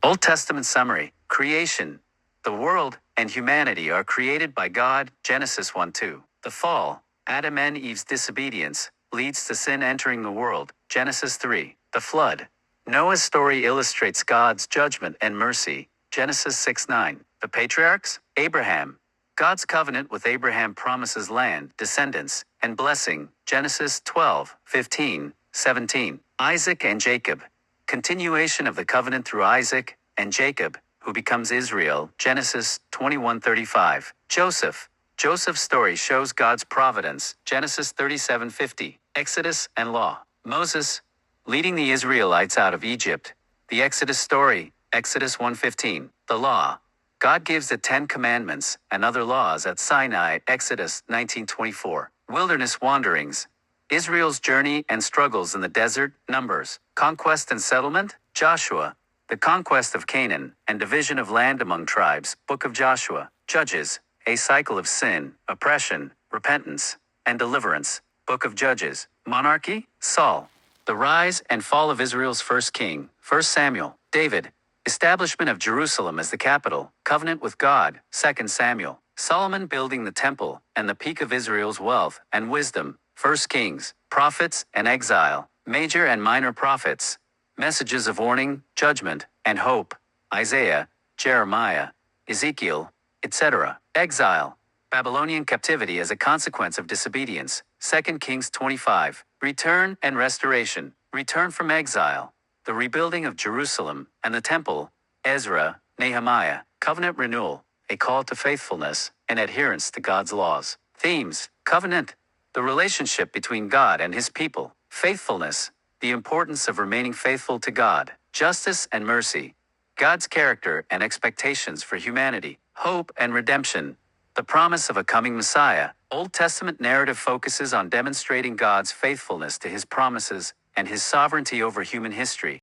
Old Testament summary. Creation. The world and humanity are created by God, Genesis 1-2. The fall, Adam and Eve's disobedience, leads to sin entering the world, Genesis 3. The flood. Noah's story illustrates God's judgment and mercy, Genesis 6-9. The patriarchs. Abraham. God's covenant with Abraham promises land, descendants, and blessing, Genesis 12:15-17. Isaac and Jacob. Continuation of the covenant through Isaac and Jacob, who becomes Israel, Genesis 21:35. Joseph. Joseph's story shows God's providence, Genesis 37:50. Exodus and law. Moses, leading the Israelites out of Egypt. The Exodus story, Exodus 1:15. The law. God gives the 10 Commandments and other laws at Sinai, Exodus 19:24. Wilderness wanderings. Israel's journey and struggles in the desert, Numbers. Conquest and settlement, Joshua. The conquest of Canaan and division of land among tribes, Book of Joshua. Judges. A cycle of sin, oppression, repentance, and deliverance, Book of Judges. Monarchy, Saul. The rise and fall of Israel's first king, 1 Samuel. David. Establishment of Jerusalem as the capital, covenant with God, 2 Samuel. Solomon building the temple and the peak of Israel's wealth and wisdom, 1 Kings. Prophets and exile, major and minor prophets. Messages of warning, judgment, and hope, Isaiah, Jeremiah, Ezekiel, etc. Exile, Babylonian captivity as a consequence of disobedience, 2 Kings 25. Return and restoration, return from exile. The rebuilding of Jerusalem and the temple, Ezra, Nehemiah. Covenant renewal, a call to faithfulness and adherence to God's laws. Themes, covenant, the relationship between God and his people. Faithfulness, the importance of remaining faithful to God. Justice and mercy, God's character and expectations for humanity. Hope and redemption, the promise of a coming Messiah. Old Testament narrative focuses on demonstrating God's faithfulness to his promises and his sovereignty over human history.